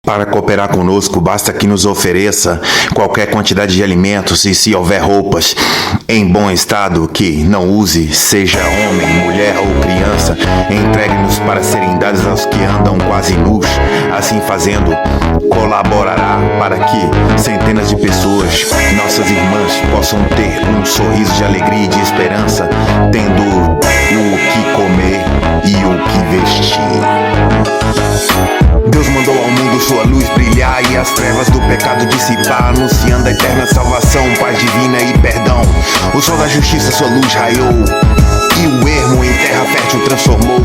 Para cooperar conosco, basta que nos ofereça qualquer quantidade de alimentos e, se houver roupas em bom estado, que não use, seja homem, mulher ou criança, entregue-nos para serem dadas aos que andam quase nus. Assim fazendo, colaborará para que centenas de pessoas, nossas irmãs, possam ter um sorriso de alegria e de esperança, tendo o que comer e o que vestir. Deus mandou ao mundo sua luz brilhar e as trevas do pecado dissipar, anunciando a eterna salvação, paz divina e perdão. O sol da justiça sua luz raiou e o ermo em terra fértil transformou.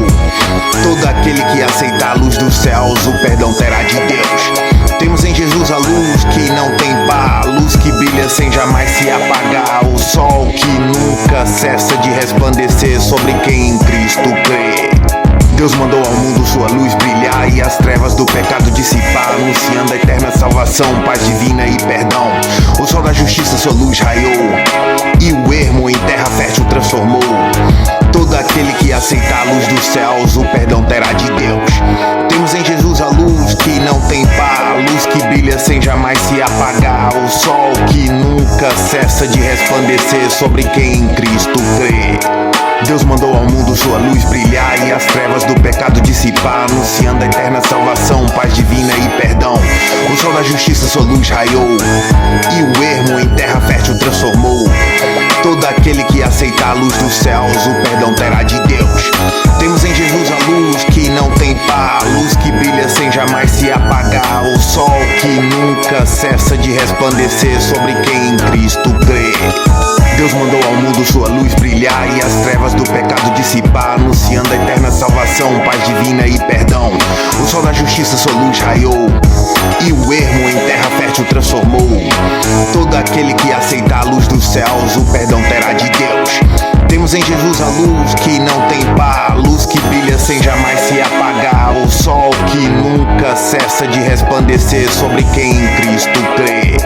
Todo aquele que aceitar a luz dos céus, o perdão terá de Deus. Temos em Jesus a luz que não tem par, a luz que brilha sem jamais se apagar, o sol que nunca cessa de resplandecer sobre quem em Cristo crê. Deus mandou ao mundo sua luz brilhar e as trevas do pecado dissipar, anunciando a eterna salvação, paz divina e perdão. O sol da justiça sua luz raiou e o ermo em terra fértil transformou. Todo aquele que aceitar a luz dos céus, o perdão terá de Deus. Temos em Jesus a luz que não tem par, a luz que brilha sem jamais se apagar, o sol que nunca cessa de resplandecer sobre quem em Cristo crê. Deus mandou ao mundo sua luz brilhar e as trevas do pecado dissipar, anunciando a eterna salvação, paz divina e perdão. O sol da justiça sua luz raiou e o ermo em terra fértil transformou. Todo aquele que aceitar a luz dos céus, o perdão terá de Deus. Temos em Jesus a luz que não tem par, a luz que brilha sem jamais se apagar, o sol que nunca cessa de resplandecer sobre quem em Cristo crê. Deus mandou ao mundo sua luz brilhar e as trevas do pecado dissipar, anunciando a eterna salvação, paz divina e perdão. O sol da justiça sua luz raiou e o ermo em terra fértil transformou. Todo aquele que aceitar a luz dos céus, o perdão terá de Deus. Temos em Jesus a luz que não tem par, a luz que brilha sem jamais se apagar, o sol que nunca cessa de resplandecer sobre quem em Cristo crê.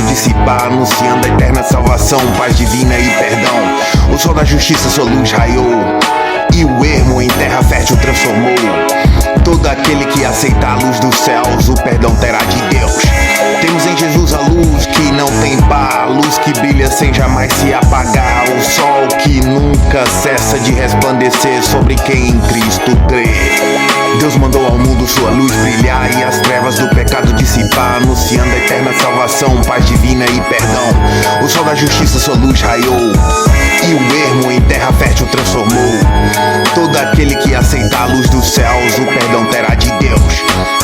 Dissipar, anunciando a eterna salvação, paz divina e perdão. O sol da justiça sua luz raiou e o ermo em terra fértil transformou. Todo aquele que aceitar a luz dos céus, o perdão terá de Deus. Temos em Jesus a luz que não tem par, a luz que brilha sem jamais se apagar, o sol que nunca cessa de resplandecer sobre quem em Cristo crê. Deus mandou ao mundo sua luz brilhar e as trevas do pecado dissipar, anunciando a eterna salvação, paz divina e perdão. O sol da justiça sua luz raiou e o ermo em terra fértil transformou. Todo aquele que aceitar a luz dos céus, o perdão terá de Deus.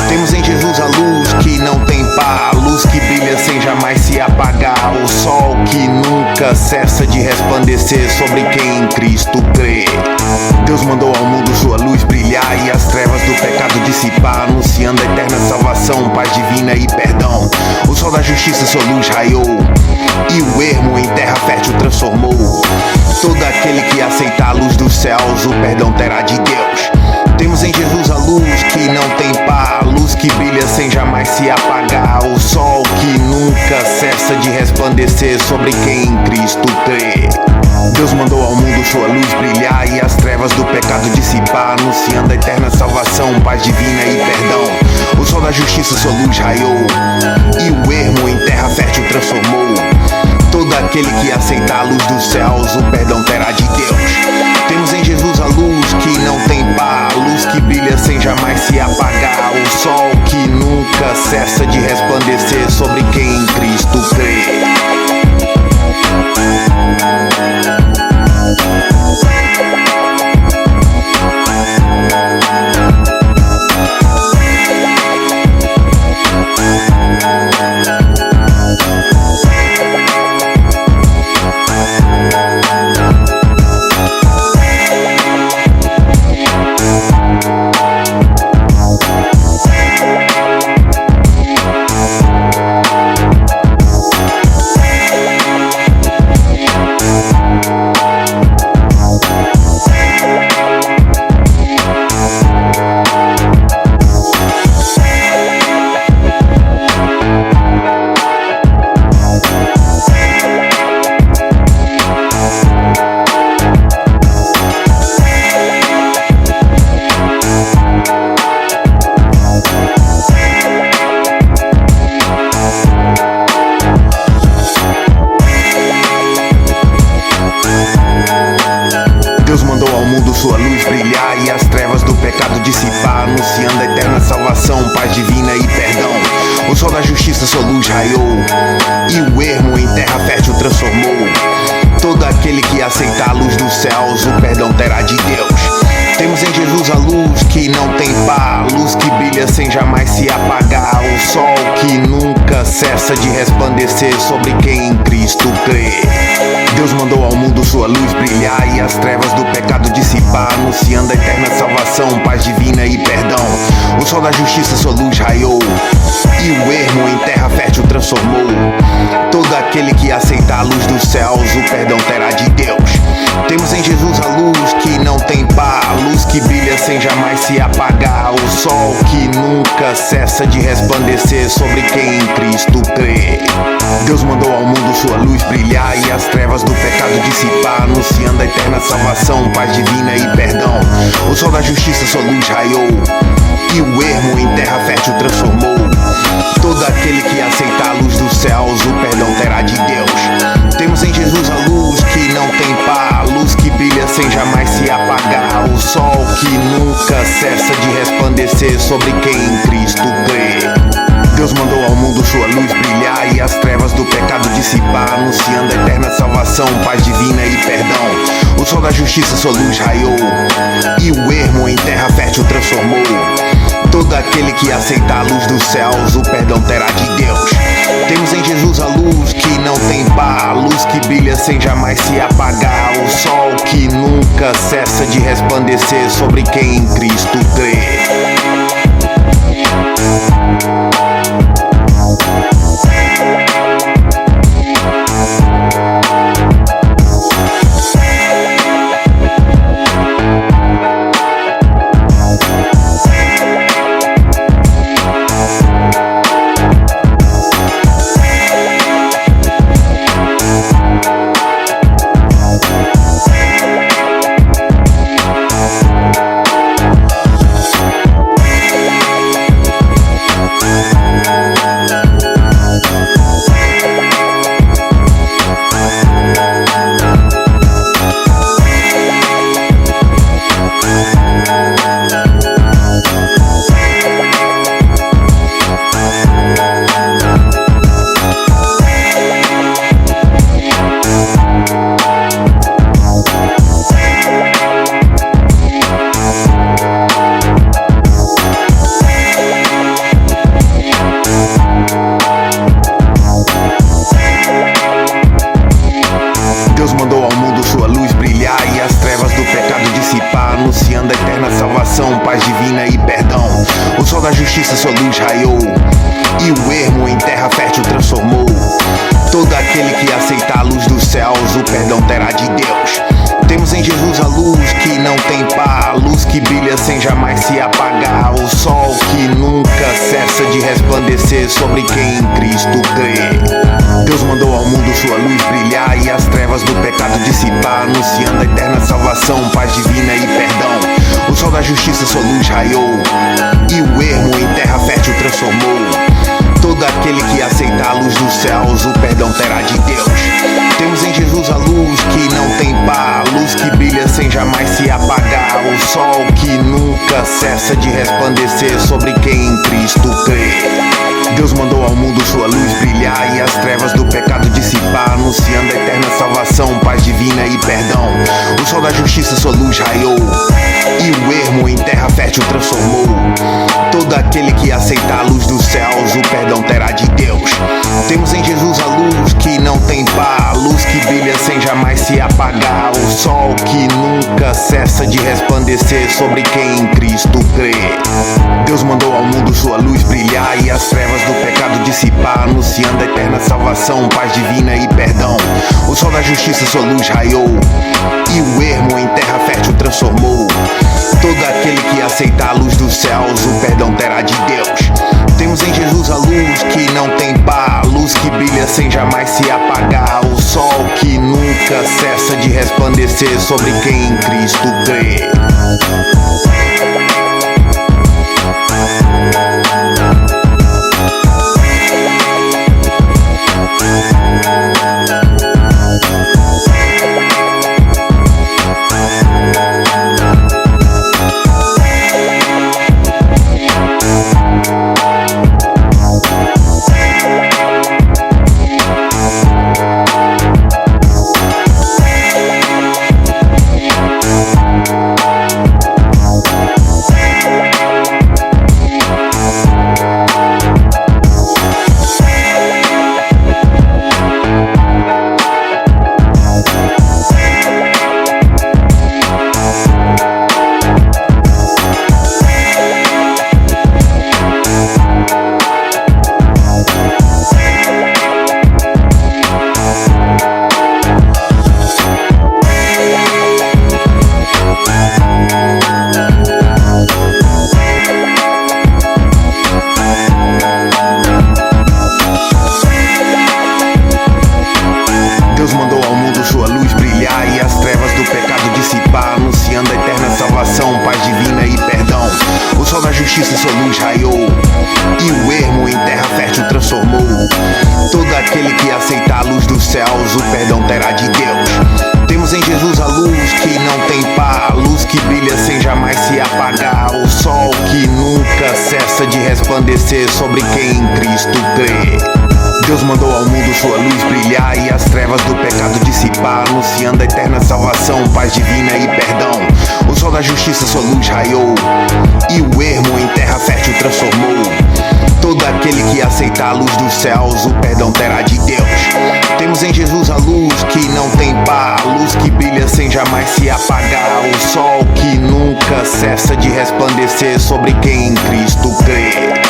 Temos em Jesus a luz que não tem par, a luz que brilha sem jamais se apagar, o sol que nunca cessa de resplandecer sobre quem em Cristo crê. Deus mandou ao mundo sua luz brilhar e as trevas do pecado dissipar, anunciando a eterna salvação, paz divina e perdão. O sol da justiça sua luz raiou e o ermo em terra fértil transformou. Todo aquele que aceitar a luz dos céus, o perdão terá de Deus. Temos em Jesus a luz que não tem par, a luz que brilha sem jamais se apagar, o sol que nunca cessa de resplandecer sobre quem em Cristo crê. Deus mandou ao mundo sua luz brilhar e as trevas do pecado dissipar, anunciando a eterna salvação, paz divina e perdão. O sol da justiça sua luz raiou, e o ermo em terra fértil transformou. Todo aquele que aceita a luz dos céus, o perdão terá de Deus. Temos em Jesus a luz que não tem par, a luz que brilha sem jamais se apagar, o sol que nunca cessa de resplandecer sobre quem em Cristo crê. Deus mandou ao mundo sua luz brilhar e as trevas do pecado dissipar, anunciando a eterna salvação, paz divina e perdão. O sol da justiça sua luz raiou, e o ermo em terra fértil transformou. Todo aquele que aceita a luz dos céus, o perdão terá de Deus. Temos em Jesus a luz que não tem par, a luz que brilha sem jamais se apagar, o sol que nunca cessa de resplandecer sobre quem em Cristo crê. Deus mandou ao mundo sua luz brilhar e as trevas do pecado dissipar, anunciando a eterna salvação, paz divina e perdão. O sol da justiça sua luz raiou, e o ermo em terra fértil transformou. Todo aquele que aceita a luz dos céus, o perdão terá de Deus. Temos em Jesus a luz que não tem par, a luz que brilha sem jamais se apagar, o sol que nunca cessa de resplandecer sobre quem em Cristo crê. Deus mandou ao mundo sua luz brilhar e as trevas do pecado dissipar, anunciando a eterna salvação, paz divina e perdão. O sol da justiça sua luz raiou, e o ermo em terra fértil transformou. Todo aquele que aceita a luz dos céus, o perdão terá de Deus. Temos em Jesus a luz que não tem par, a luz que brilha sem jamais se apagar, o sol que nunca cessa de resplandecer sobre quem em Cristo crê. Deus mandou ao mundo sua luz brilhar e as trevas do pecado dissipar, anunciando a eterna salvação, paz divina e perdão. O sol da justiça sua luz raiou, e o ermo em terra fértil transformou. Todo aquele que aceita a luz dos céus, o perdão terá de Deus. Temos em Jesus a luz que não tem par, a luz que brilha sem jamais se apagar, o sol que nunca cessa de resplandecer sobre quem em Cristo crê. Deus mandou ao mundo sua luz brilhar e as trevas do pecado dissipar, anunciando a eterna salvação, paz divina e perdão. O sol da justiça sua luz raiou, e o ermo em terra fértil transformou. Todo aquele que aceita a luz dos céus, o perdão terá de Deus. Temos em Jesus a luz que não tem par, a luz que brilha sem jamais se apagar, o sol que nunca cessa de resplandecer sobre quem em Cristo crê. Deus mandou ao mundo sua luz brilhar e as trevas do pecado dissipar, anunciando a eterna salvação, paz divina e perdão. O sol da justiça sua luz raiou, e o ermo em terra fértil transformou. Todo aquele que aceita a luz dos céus, o perdão terá de Deus. Temos em Jesus a luz que não tem par, luz que brilha sem jamais se apagar, o sol que nunca cessa de resplandecer sobre quem em Cristo crê. Deus mandou ao mundo sua luz brilhar e as trevas do pecado dissipar, anunciando a eterna salvação, paz divina e perdão. O sol da justiça sua luz raiou e o ermo em terra fértil transformou. Todo aquele que aceita a luz dos céus, o perdão terá de Deus. Temos em Jesus a luz que não tem par, luz que brilha sem jamais se apagar, o sol que nunca cessa de resplandecer sobre quem em Cristo crê. Deus mandou ao mundo sua luz brilhar e as trevas do pecado dissipar, anunciando a eterna salvação, paz divina e perdão. O sol da justiça sua luz raiou e o ermo em terra fértil transformou. Todo aquele que aceita a luz dos céus, o perdão terá de Deus. Temos em Jesus a luz que não tem par, luz que brilha sem jamais se apagar, o sol que nunca cessa de resplandecer sobre quem em Cristo crê. Deus mandou ao mundo sua luz brilhar e as trevas do pecado dissipar, anunciando a eterna salvação, paz divina e perdão. O sol da justiça sua luz raiou e o ermo em terra fértil transformou. Todo aquele que aceita a luz dos céus, o perdão terá de Deus. Temos em Jesus a luz que não tem par, luz que brilha sem jamais se apagar, o sol que nunca cessa de resplandecer sobre quem em Cristo crê. Deus mandou ao mundo sua luz brilhar e as trevas do pecado dissipar, anunciando a eterna salvação, paz divina e perdão. O sol da justiça sua luz raiou e o ermo em terra fértil transformou. Todo aquele que aceita a luz dos céus, o perdão terá de Deus. Temos em Jesus a luz que não tem par, luz que brilha sem jamais se apagar, o sol que nunca cessa de resplandecer sobre quem em Cristo crê.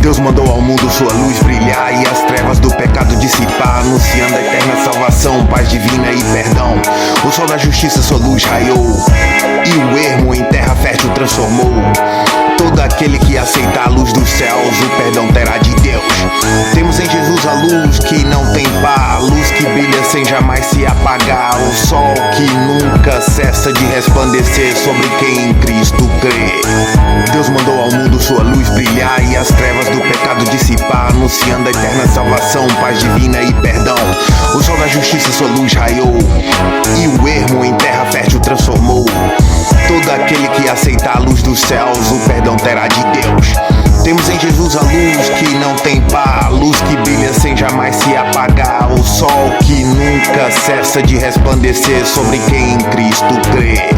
Deus mandou ao mundo sua luz brilhar e as trevas do pecado dissipar, anunciando a eterna salvação, paz divina e perdão. O sol da justiça sua luz raiou e o ermo em terra fértil transformou. Todo aquele que aceita a luz dos céus, o perdão terá de Deus. Temos em Jesus a luz que não tem par, luz que brilha sem jamais se apagar, o sol que nunca cessa de resplandecer sobre quem em Cristo crê. Deus mandou ao mundo sua luz brilhar e as trevas do pecado dissipar, anunciando a eterna salvação, paz divina e perdão. O sol da justiça sua luz raiou e o ermo em terra fértil transformou. Todo aquele que aceita a luz dos céus, o perdão terá de Deus. Temos em Jesus a luz que não tem par, luz que brilha sem jamais se apagar, o sol que nunca cessa de resplandecer sobre quem em Cristo crê.